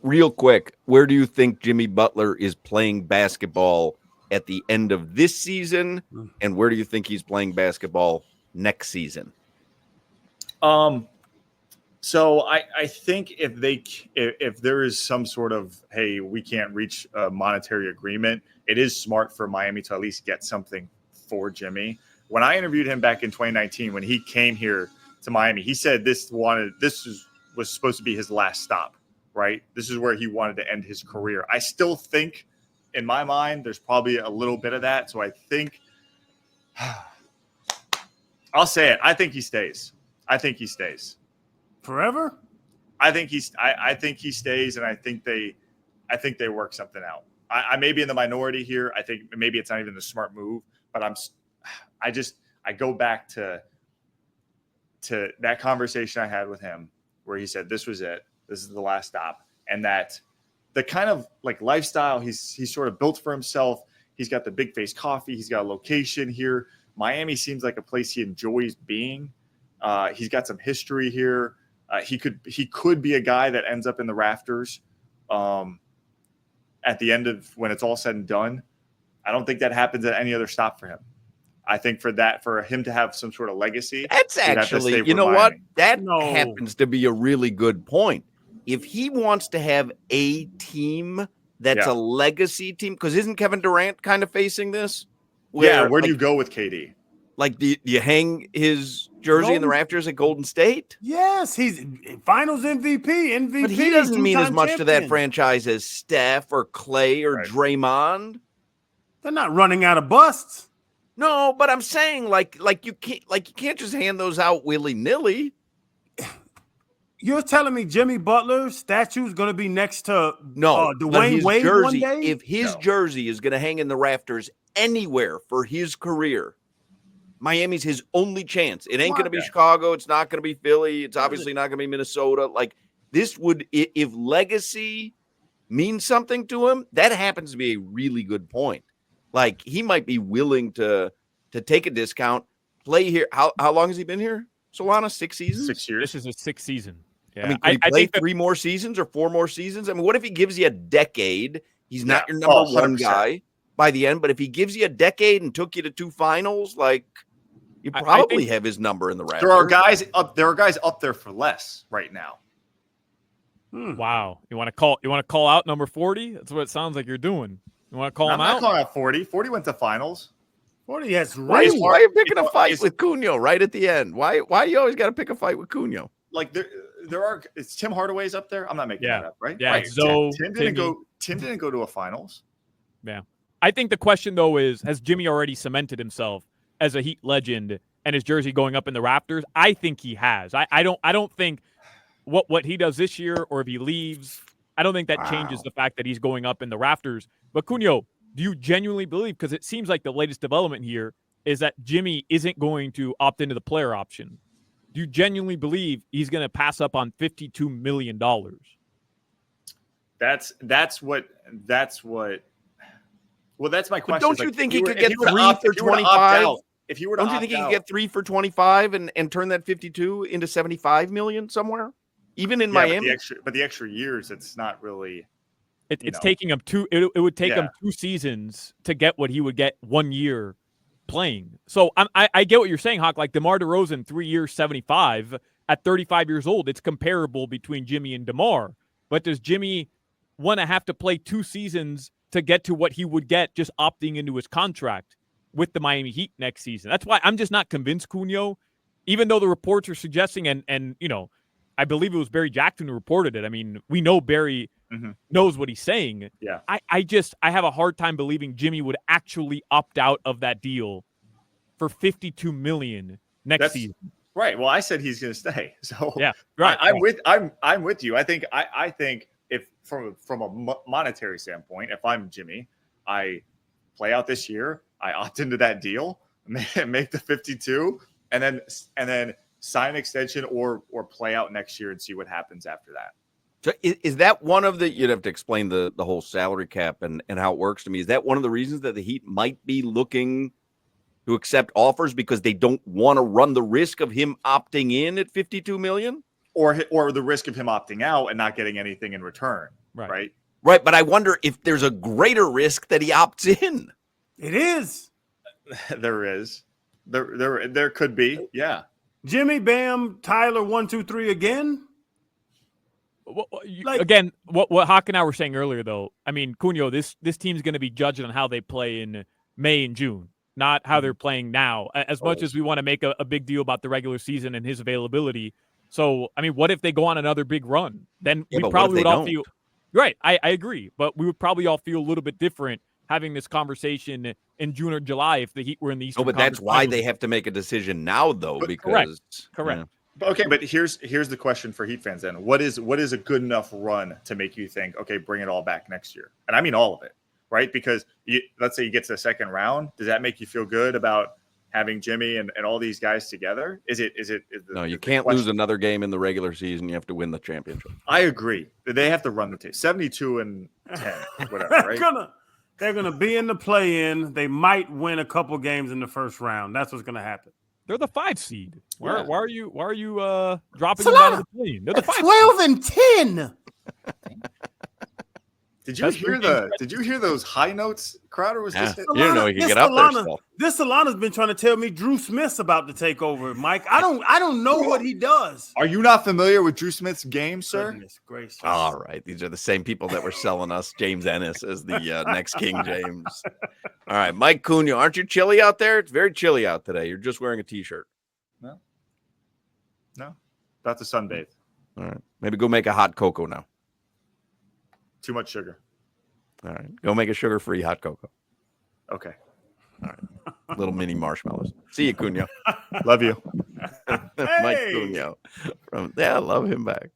Real quick, where do you think Jimmy Butler is playing basketball at the end of this season, and where do you think he's playing basketball next season? So I think if there is some sort of, hey, we can't reach a monetary agreement, it is smart for Miami to at least get something for Jimmy. When I interviewed him back in 2019, when he came here to Miami, he said was supposed to be his last stop, right? This is where he wanted to end his career. I still think, in my mind, there's probably a little bit of that. So I think I'll say it. I think he stays. Forever? I think he stays, and I think they work something out. I may be in the minority here. I think maybe it's not even the smart move, but I go back to that conversation I had with him where he said this was it. This is the last stop, and that the kind of like lifestyle he's sort of built for himself. He's got the Big Face Coffee. He's got a location here. Miami seems like a place he enjoys being. He's got some history here. He could be a guy that ends up in the rafters at the end of when it's all said and done. I don't think that happens at any other stop for him. I think for him to have some sort of legacy, that's actually, you know what? That happens to be a really good point. If he wants to have a team that's a legacy team, because isn't Kevin Durant kind of facing this? Where do you go with KD? Like, do you hang his jersey in the rafters at Golden State? Yes, he's Finals MVP. But he doesn't mean as much to that franchise as Steph or Clay or Draymond. They're not running out of busts. No, but I'm saying like you can't just hand those out willy-nilly. You're telling me Jimmy Butler's statue is going to be next to Dwayne Wade jersey, one day? If his jersey is going to hang in the rafters anywhere for his career, Miami's his only chance. It ain't going to be Chicago. It's not going to be Philly. It's obviously not going to be Minnesota. Like, this would, if legacy means something to him, that happens to be a really good point. Like, he might be willing to take a discount, play here. How long has he been here, Solana? 6 seasons? 6 years. This is his 6th season. Yeah. I mean, could he play 3 more seasons or 4 more seasons? I mean, what if he gives you a decade? He's not your number one guy by the end, but if he gives you a decade and took you to 2 finals, like, you probably have his number in the rafters. There are guys up there for less right now. Wow. You want to call out number 40? That's what it sounds like you're doing. You want to call him out? I'm not calling out 40. 40 went to finals. 40 has Why are you picking a fight with Cugno right at the end? Why you always got to pick a fight with Cugno? Like there are. It's Tim Hardaway's up there. I'm not making that up, right? Yeah. Right. So Tim didn't go to a finals. Yeah. I think the question though is, has Jimmy already cemented himself as a Heat legend and his jersey going up in the rafters? I think he has. I don't think what he does this year or if he leaves, I don't think that changes the fact that he's going up in the rafters. But Cugno, do you genuinely believe, because it seems like the latest development here is that Jimmy isn't going to opt into the player option. Do you genuinely believe he's going to pass up on $52 million? That's what. Well, that's my question. But don't you think he could get 3 for 25? If you were to don't you think he could get 3 for 25 and turn that 52 into 75 million somewhere, even in Miami? But the extra years, it's not really. It's taking him 2. It would take him 2 seasons to get what he would get 1 year playing. So I get what you're saying, Hawk. Like DeMar DeRozan, 3 years, 75 at 35 years old. It's comparable between Jimmy and DeMar. But does Jimmy want to have to play 2 seasons to get to what he would get just opting into his contract with the Miami Heat next season? That's why I'm just not convinced, Cugno, even though the reports are suggesting, and I believe it was Barry Jackson who reported it. I mean, we know Barry knows what he's saying. Yeah. I have a hard time believing Jimmy would actually opt out of that deal for $52 million next season. Right. Well, I said he's going to stay. So yeah, right. I'm with you. I think if from a monetary standpoint, if I'm Jimmy, I play out this year, I opt into that deal, make the 52, and then sign an extension or play out next year and see what happens after that. So is that one of the, you'd have to explain the whole salary cap and how it works to me. Is that one of the reasons that the Heat might be looking to accept offers because they don't want to run the risk of him opting in at $52 million? or the risk of him opting out and not getting anything in return. Right. Right. But I wonder if there's a greater risk that he opts in. It is. There is. There could be. Yeah. Jimmy, Bam, Tyler, 1, 2, 3 again. Again, what Hawk and I were saying earlier, though. I mean, Cugno, this team's going to be judged on how they play in May and June, not how they're playing now. As much as we want to make a big deal about the regular season and his availability. So, I mean, what if they go on another big run? Then we probably would all feel right. I agree, but we would probably all feel a little bit different having this conversation in June or July if the Heat were in the Eastern. But that's why they have to make a decision now, though, because correct. Yeah. Okay, but here's the question for Heat fans then. What is a good enough run to make you think, okay, bring it all back next year? And I mean all of it, right? Because let's say you get to the second round. Does that make you feel good about having Jimmy and all these guys together? No, you can't lose another game in the regular season. You have to win the championship. I agree. They have to run the tape. 72-10, whatever, right? They're gonna be in the play-in. They might win a couple games in the first round. That's what's gonna happen. They're the 5 seed. Why are you dropping them out of the plane? They're the 5 12 and 10. Did you hear those high notes, Crowder? Was just you didn't know he could get up there still. This Solana's been trying to tell me Drew Smith's about to take over, Mike. I don't know what he does. Are you not familiar with Drew Smith's game, sir? Goodness gracious. All right. These are the same people that were selling us James Ennis as the next King James. All right. Mike Cugno, aren't you chilly out there? It's very chilly out today. You're just wearing a T-shirt. No. About to sunbathe. All right. Maybe go make a hot cocoa now. Too much sugar. All right. Go make a sugar-free hot cocoa. Okay. All right. Little mini marshmallows. See you, Cugno. Love you. Mike Cugno. Love him back.